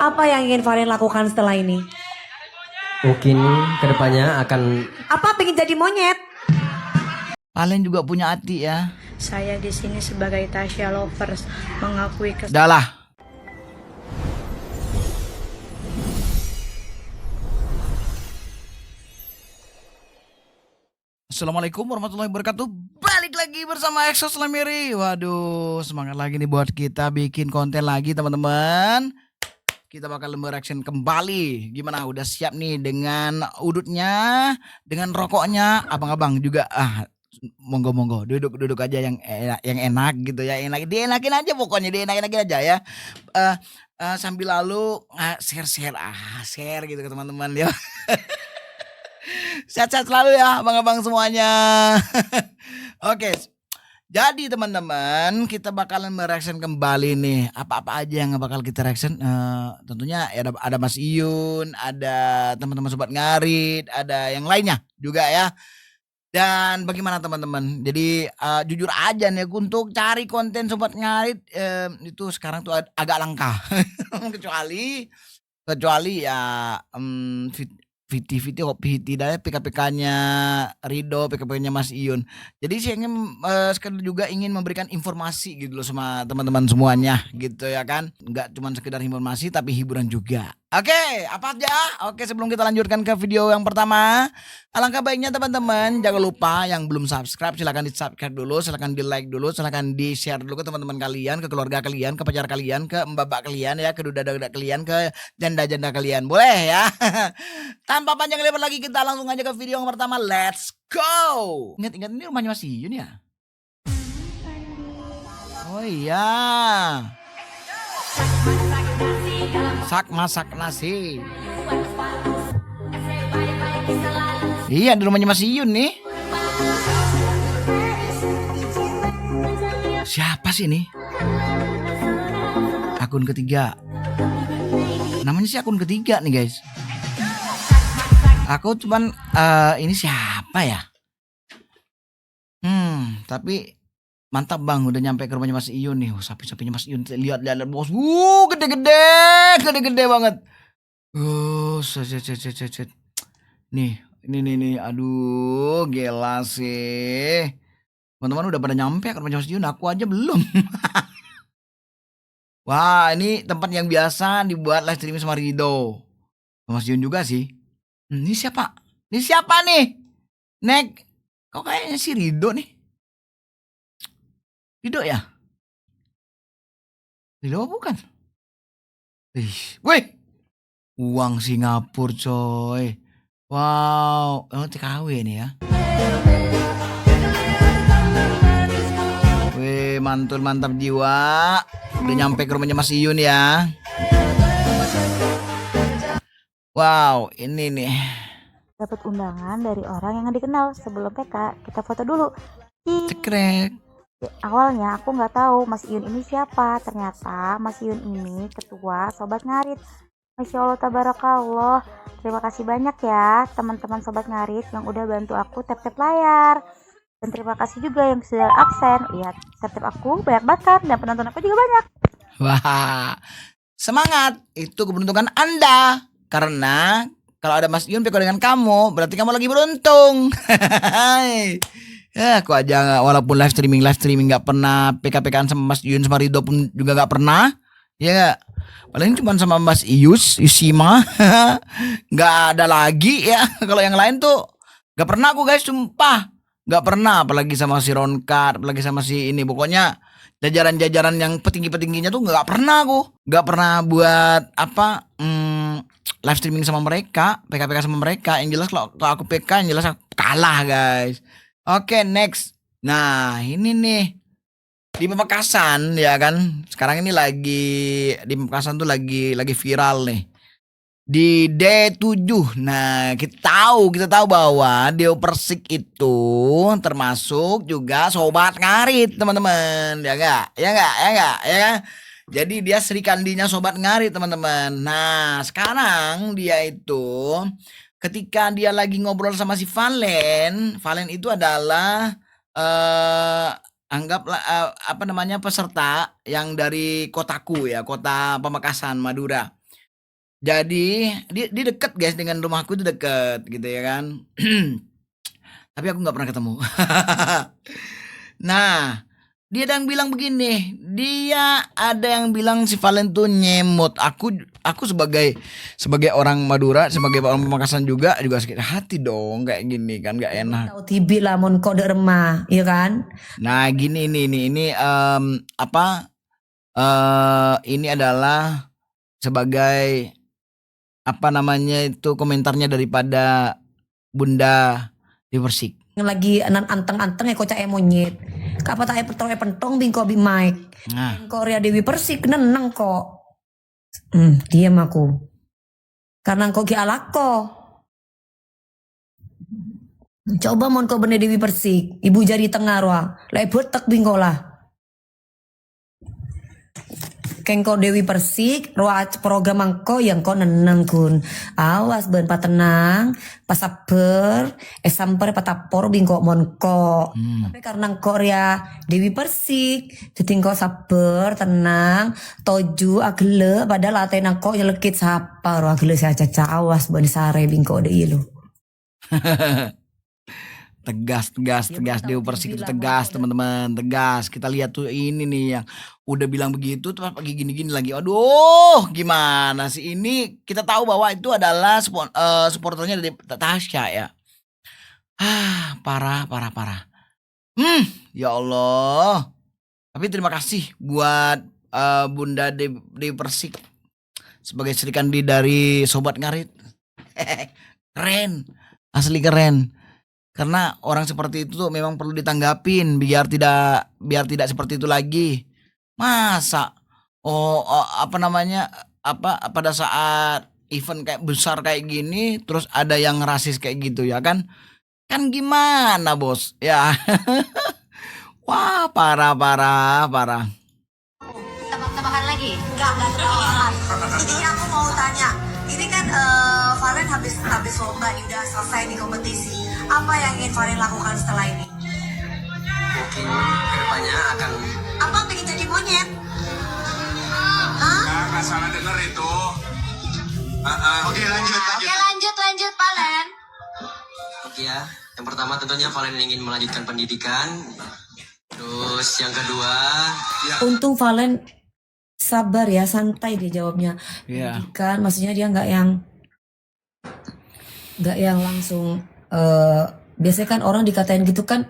Apa yang ingin Valen lakukan setelah ini? Mungkin kedepannya akan Apa pengen jadi monyet? Valen juga punya hati ya. Saya di sini sebagai Tasya Lovers mengakui Udah lah. Assalamualaikum warahmatullahi wabarakatuh. Balik lagi bersama Exos Lemiri. Waduh, semangat lagi nih buat kita bikin konten lagi teman-teman. Kita bakal mereaction kembali. Gimana? Udah siap nih dengan udutnya, dengan rokoknya, abang-abang juga. Monggo duduk aja yang enak gitu ya, dienakin aja pokoknya, dienakin aja ya. Sambil lalu share gitu ke teman-teman ya. Sehat-sehat selalu ya abang-abang semuanya. Oke. Jadi teman-teman, kita bakalan mereaction kembali nih. Apa-apa aja yang bakal kita reaction. Tentunya ada Mas Iyun, ada teman-teman Sobat Ngarit, ada yang lainnya juga ya. Dan bagaimana teman-teman? Jadi jujur aja nih, untuk cari konten Sobat Ngarit itu sekarang tuh agak langka. kecuali ya VT tidak PKPK-nya Rido, PKPK-nya Mas Iyun. Jadi saya ingin sekedar juga ingin memberikan informasi gitu loh sama teman-teman semuanya gitu ya kan. Enggak cuma sekedar informasi tapi hiburan juga. Oke, apa aja? Oke, sebelum kita lanjutkan ke video yang pertama, alangkah baiknya teman-teman jangan lupa yang belum subscribe silahkan di subscribe dulu, silahkan di like dulu, silahkan di share dulu ke teman-teman kalian, ke keluarga kalian, ke pacar kalian, ke mbak-mbak kalian ya, ke duda-duda kalian, ke janda-janda kalian, boleh ya. Tanpa panjang lebar lagi kita langsung aja ke video yang pertama, let's go. Ingat-ingat ini rumahnya Mas Iyun ya? Oh iya. Masak nasi. Iya, di rumahnya Mas Iyun nih. Siapa sih ini? Akun ketiga. Namanya sih akun ketiga nih guys. Aku cuman ini siapa ya? Tapi mantap bang, udah nyampe ke rumahnya Mas Iyun nih. Sapi-sapinya Mas Iyun, lihat bos. Gede-gede banget. Set. Nih, ini, aduh, gila sih. Teman-teman udah pada nyampe ke rumahnya Mas Iyun, aku aja belum. Wah, ini tempat yang biasa dibuat live streaming sama Rido. Mas Iyun juga sih. Ini siapa? Ini siapa nih? Nek, kok kayaknya si Rido nih? Rido ya? Rido bukan? Wih, uang Singapura coy. Wow, TKW nih ya. Wih, mantap jiwa. Udah nyampe ke rumahnya Mas Iyun ya. Wow, ini nih. Dapat undangan dari orang yang dikenal sebelum PK. Kita foto dulu. Cekrek. Awalnya aku nggak tahu Mas Iyun ini siapa. Ternyata Mas Iyun ini ketua Sobat Ngarit. Masya Allah, tabarakallah. Terima kasih banyak ya teman-teman Sobat Ngarit yang udah bantu aku tap-tap layar. Dan terima kasih juga yang sudah absen. Lihat, tap-tap aku banyak banget kan, dan penonton aku juga banyak. Wah, semangat. Itu keberuntungan Anda. Karena kalau ada Mas Iyun PK dengan kamu, berarti kamu lagi beruntung. Ya, aku aja walaupun live streaming nggak pernah PK-PKan sama Mas Iyun sama Rido pun juga nggak pernah. Ya nggak? Paling cuma sama Mas Yusima. Nggak ada lagi ya. Kalau yang lain tuh nggak pernah aku guys, sumpah. Nggak pernah, apalagi sama si Ronkat, apalagi sama si ini. Pokoknya jajaran-jajaran yang petinggi-petingginya tuh nggak pernah aku. Nggak pernah buat apa live streaming sama mereka, PK-PK sama mereka. Yang jelas kalau aku PK, yang jelas aku kalah guys. Oke, next. Nah, ini nih di Pamekasan ya kan. Sekarang ini lagi di Pamekasan tuh lagi viral nih. Di D7. Nah, kita tahu bahwa Deo Persik itu termasuk juga Sobat Ngarit, teman-teman. Ya enggak? Jadi dia Sri Kandinya Sobat Ngarit, teman-teman. Nah, sekarang dia itu ketika dia lagi ngobrol sama si Valen itu adalah anggaplah peserta yang dari kotaku ya, kota Pamekasan, Madura. Jadi dia deket guys, dengan rumahku itu deket gitu ya kan. Tapi aku nggak pernah ketemu. Nah, dia ada yang bilang begini, dia ada yang bilang si Valen tuh nyemot. Aku sebagai orang Madura, sebagai orang Pamekasan juga sakit hati dong kayak gini kan, nggak enak. Tahu tibi lah mon kode remah, iya kan? Nah, gini ini ini adalah sebagai apa namanya itu komentarnya daripada Bunda Diversik. Yang lagi anteng-anteng ya kocak monyet. Kapa tak pentong bingko bi Mike. Nah, Korea Dewi Persik neneng kok. Diam aku. Karena kok ki alako. Coba mon kau bener Dewi Persik. Ibu jari tengah roa. Lebet tak bingko lah. Kengko Dewi Persik, roa program angko yang kau neneng kun. Awas ben patenang, pasaper, samper patapor bingko monko. Tapi karena Korea Dewi Persik, jadi kau sabar, tenang, toju agile, padahal laten angko nyelekit sapa, roa agile saja awas ben sare bingko de ilu. tegas Dewi Persik itu bilang tegas mau teman-teman, tegas. Kita lihat tuh ini nih yang udah bilang begitu terus pagi gini-gini lagi. Aduh, gimana sih ini? Kita tahu bahwa itu adalah supporternya dari Tasya ya. Parah. Ya Allah. Tapi terima kasih buat Bunda Dewi Persik sebagai Sri Kandi dari Sobat Ngarit. Keren. Asli keren. Karena orang seperti itu tuh memang perlu ditanggapin biar tidak seperti itu lagi. Masa pada saat event kayak besar kayak gini terus ada yang rasis kayak gitu ya kan? Kan gimana, Bos? Ya. Wah, parah. Tebak-tebakan lagi? Enggak tebakan. Ini aku mau tanya. Ini kan Valen habis lomba nih, udah selesai di kompetisi. Apa yang ingin Valen lakukan setelah ini? Mungkin kedepannya akan Apa pengen jadi monyet? Nggak salah denger itu. Oke, lanjut Valen. oke ya. Yang pertama tentunya Valen ingin melanjutkan pendidikan. Terus yang kedua, Untung Valen sabar ya, santai dia jawabnya. Iya. Kan maksudnya dia nggak yang langsung biasanya kan orang dikatain gitu kan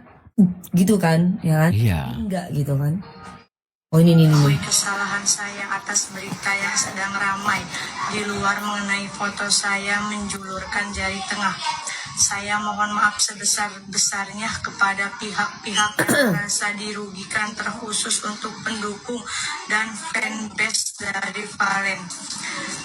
ya kan? Iya. Enggak gitu kan. Oh ini. Kesalahan saya atas berita yang sedang ramai di luar mengenai foto saya menjulurkan jari tengah. Saya mohon maaf sebesar-besarnya kepada pihak-pihak yang merasa dirugikan, terkhusus untuk pendukung dan fanbase dari Valen.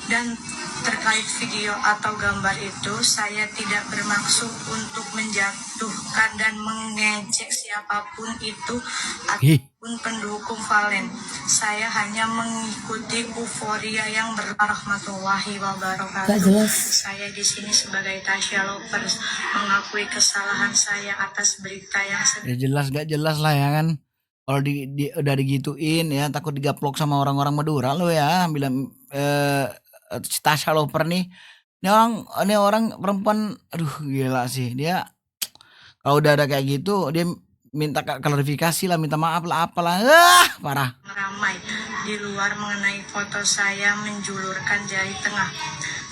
Dan terkait video atau gambar itu, saya tidak bermaksud untuk menjatuhkan dan mengejek siapapun itu ataupun pendukung Valen. Saya hanya mengikuti euforia yang warahmatullahi wabarakatuh. Gak jelas. Saya di sini sebagai Tasya Lovers mengakui kesalahan saya atas berita yang Ya jelas gak jelas lah ya kan. Kalau udah digituin ya takut digaplok sama orang-orang Madura lo ya, bilang Tasya Lover nih. Ini orang perempuan, aduh gila sih. Dia kalau udah ada kayak gitu dia minta klarifikasi lah, minta maaf lah, apalah. Parah. ramai di luar mengenai foto saya menjulurkan jari tengah.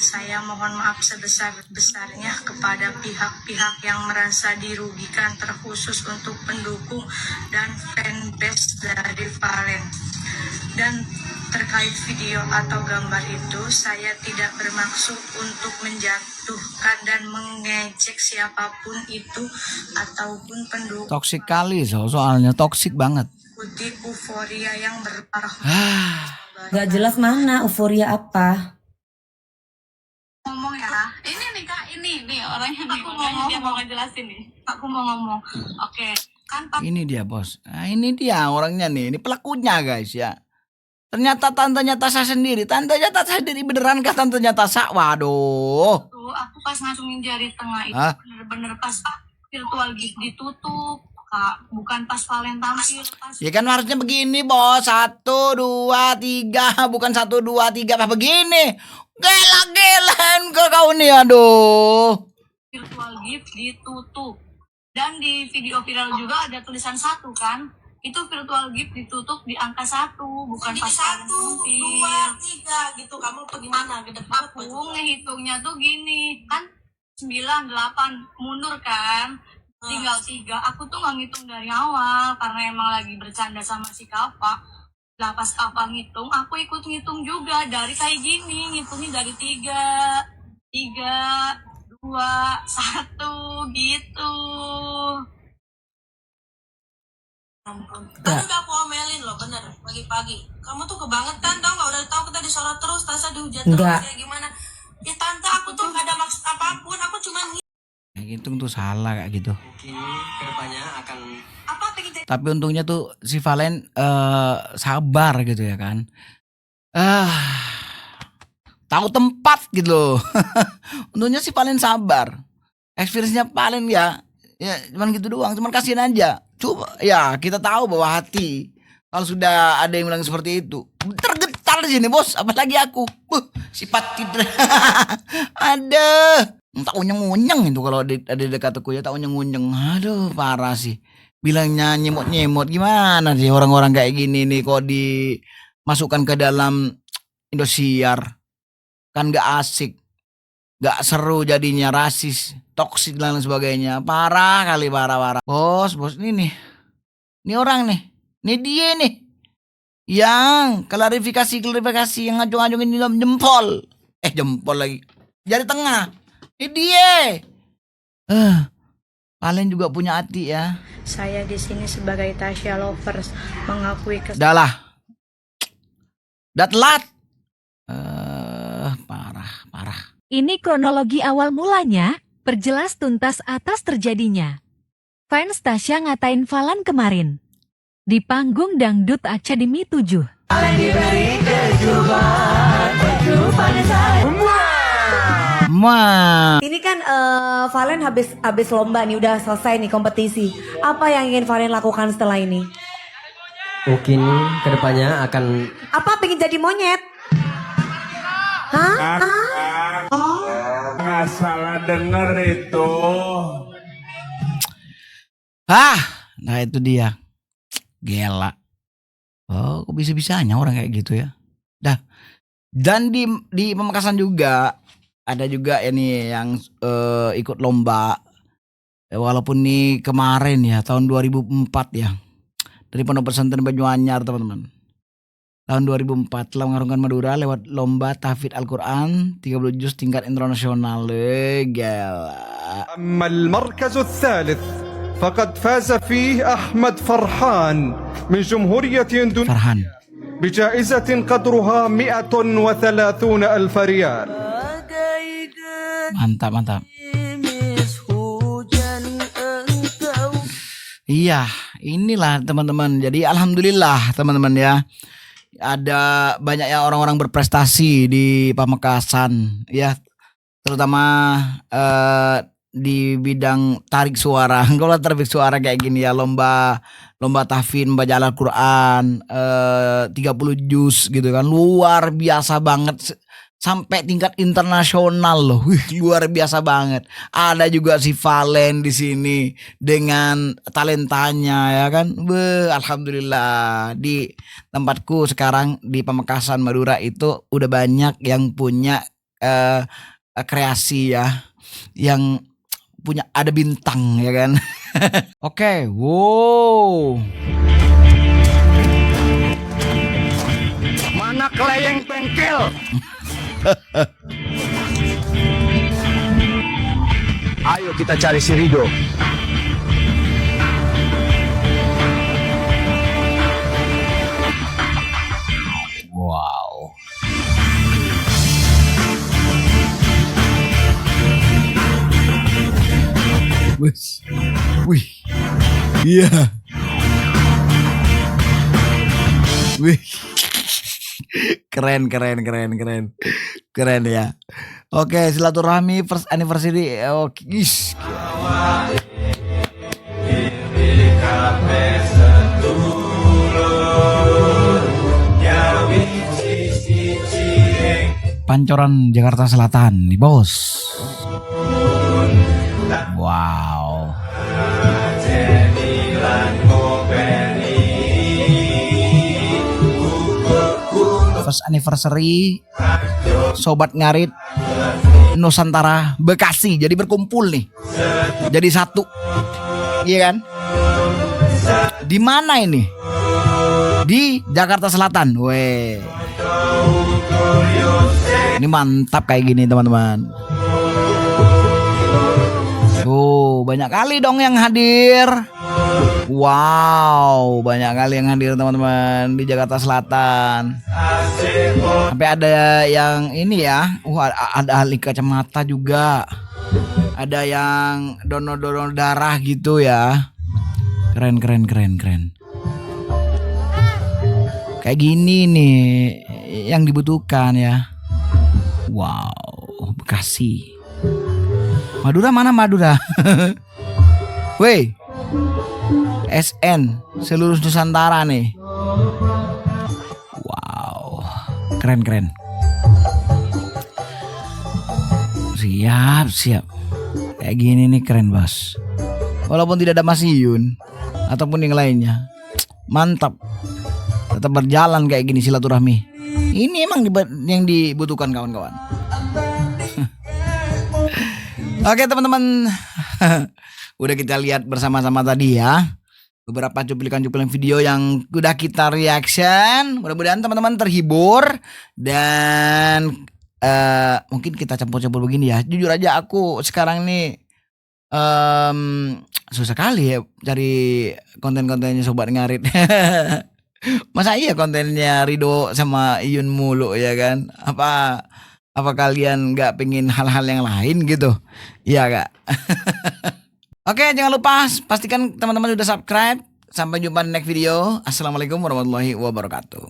Saya mohon maaf sebesar-besarnya kepada pihak-pihak yang merasa dirugikan, terkhusus untuk pendukung dan fanbase dari Valen. Dan terkait video atau gambar itu, saya tidak bermaksud untuk menjatuhkan dan mengejek siapapun itu ataupun pendukung. Toksik kali soalnya toksik banget. Ikuti euforia yang Gak jelas mana euforia apa. Ngomong ya. Ini nih Kak, ini nih orangnya nih. Makanya dia mau ngejelasin nih. Aku mau ngomong. Oke, kan Pak Ini dia bos. Nah, ini dia orangnya nih. Ini pelakunya guys ya. Ternyata tantenya Tasya sendiri. Tantenya Tasya sendiri beneran kah tantenya Tasya? Waduh. tuh aku pas ngacungin jari tengah itu Hah? bener-bener pas virtual gift ditutup. Kak, bukan pas Valen tampil, pas Ya kan harusnya begini bos. 1, 2, 3. Bukan 1, 2, 3. Apa begini? Gela-gelaan ke kau nih, aduh. Virtual gift ditutup. Dan di video viral juga ada tulisan 1 kan. Itu virtual gift ditutup di angka 1, bukan pas 1, 2, 3 gitu. Kamu bagaimana? Gede banget. Aku ngehitungnya tuh gini, kan 9, 8 mundur kan. Tinggal 3. Aku tuh nggak ngitung dari awal karena emang lagi bercanda sama si Kapa. Lah pas Kapa ngitung, aku ikut ngitung juga dari kayak gini, ngitungnya dari 3, 2, 1 gitu. Ampun. Tadi udah aku omelin loh, bener, pagi-pagi. Kamu tuh kebangetan, tau gak? Udah tahu kita disorot terus, Tasa dihujat terus, Enggak. kayak gimana. Ya tante, aku tuh gak ada maksud apapun, aku cuma Kayak gitu tuh salah kayak gitu. Mungkin kedepannya akan apa pengen jadi Tapi untungnya tuh si Valen sabar gitu ya kan. Tahu tempat gitu loh. Untungnya si Valen sabar. Experience-nya Valen ya cuman gitu doang, cuman kasihan aja. Coba ya kita tahu bahwa hati kalau sudah ada yang bilang seperti itu tergetar di sini bos, apalagi aku. Sifat tidak ada. Tak unyeng-unyeng itu kalau ada dekat aku ya, tak unyeng-unyeng. Aduh parah sih. Bilangnya nyemot-nyemot gimana sih orang-orang kayak gini nih kok dimasukkan ke dalam Indosiar. Kan gak asik. Gak seru jadinya, rasis, toksik dan lain sebagainya. Parah kali, parah. Bos ini nih. Ini orang nih. Ini dia nih. Yang klarifikasi yang ngacung-ngacungin dalam jempol. Jempol lagi. Jari tengah. Ini dia. Kalian juga punya hati ya. Saya di sini sebagai Tasya Lovers mengakui Udah lah. Udah telat. Parah. Ini kronologi awal mulanya, perjelas tuntas atas terjadinya. Fans Tasya ngatain Falan kemarin. Di panggung Dangdut Academy 7. Ini kan Valen habis lomba nih, udah selesai nih kompetisi. Apa yang ingin Valen lakukan setelah ini? mungkin kedepannya akan Apa pengen jadi monyet? Hah? Nggak salah denger itu. Nah itu dia. Gela. Oh, kok bisa-bisanya orang kayak gitu ya. Dah. Dan di Pamekasan juga ada juga ini yang ikut lomba. Walaupun nih kemarin ya tahun 2004 ya. Dari Pondok Pesantren Banyuanyar teman-teman. Tahun 2004 telah mengharumkan Madura lewat lomba tahfidz Al-Quran 30 juz tingkat internasional. Gila. أما المركز الثالث فقد فاز فيه أحمد فرحان من جمهورية إندونيسيا Farhan. بجائزة قدرها 130,000 ريال. Mantap. Iya, inilah teman-teman. Jadi alhamdulillah teman-teman ya. Ada banyak ya orang-orang berprestasi di Pamekasan ya. Terutama di bidang tarik suara. Kalau tarik suara kayak gini ya, lomba tahfidz membaca Al-Quran 30 juz gitu kan. Luar biasa banget. Sampai tingkat internasional loh. Luar biasa banget. Ada juga si Valen di sini dengan talentanya ya kan. Alhamdulillah di tempatku sekarang di Pamekasan Madura itu udah banyak yang punya kreasi ya, yang punya ada bintang ya kan. Oke, wow. Mana kelayeng bengkel? Ayo kita cari si Rido. Wow. Wih. Iya. Wih. Keren ya. Oke, silaturahmi first anniversary. Oke, Pancoran Jakarta Selatan nih bos. Wow. First anniversary Sobat Ngarit Nusantara Bekasi. Jadi berkumpul nih. Jadi satu. Iya kan? Di mana ini? Di Jakarta Selatan. Weh. Ini mantap kayak gini teman-teman. Tuh, banyak kali dong yang hadir. Wow, banyak kali yang hadir teman-teman di Jakarta Selatan. Sampai ada yang ini ya. Ada ahli kacamata juga. Ada yang donor darah gitu ya. Keren. Kayak gini nih yang dibutuhkan ya. Wow, Bekasi. Madura mana Madura? Weh, SN seluruh Nusantara nih. Wow, keren. Siap. Kayak gini nih keren bos. Walaupun tidak ada Mas Iyun ataupun yang lainnya, mantap. Tetap berjalan kayak gini silaturahmi. Ini emang yang dibutuhkan kawan-kawan. Oke teman-teman, udah kita lihat bersama-sama tadi ya beberapa cuplikan-cuplikan video yang udah kita reaction. Mudah-mudahan teman-teman terhibur dan mungkin kita campur-campur begini ya. Jujur aja aku sekarang nih susah kali ya cari konten-kontennya Sobat Ngarit. Masa iya kontennya Rido sama Iyun mulu ya kan? Apa kalian nggak pengen hal-hal yang lain gitu? Iya gak? Oke, jangan lupa pastikan teman-teman udah subscribe. Sampai jumpa di next video. Assalamualaikum warahmatullahi wabarakatuh.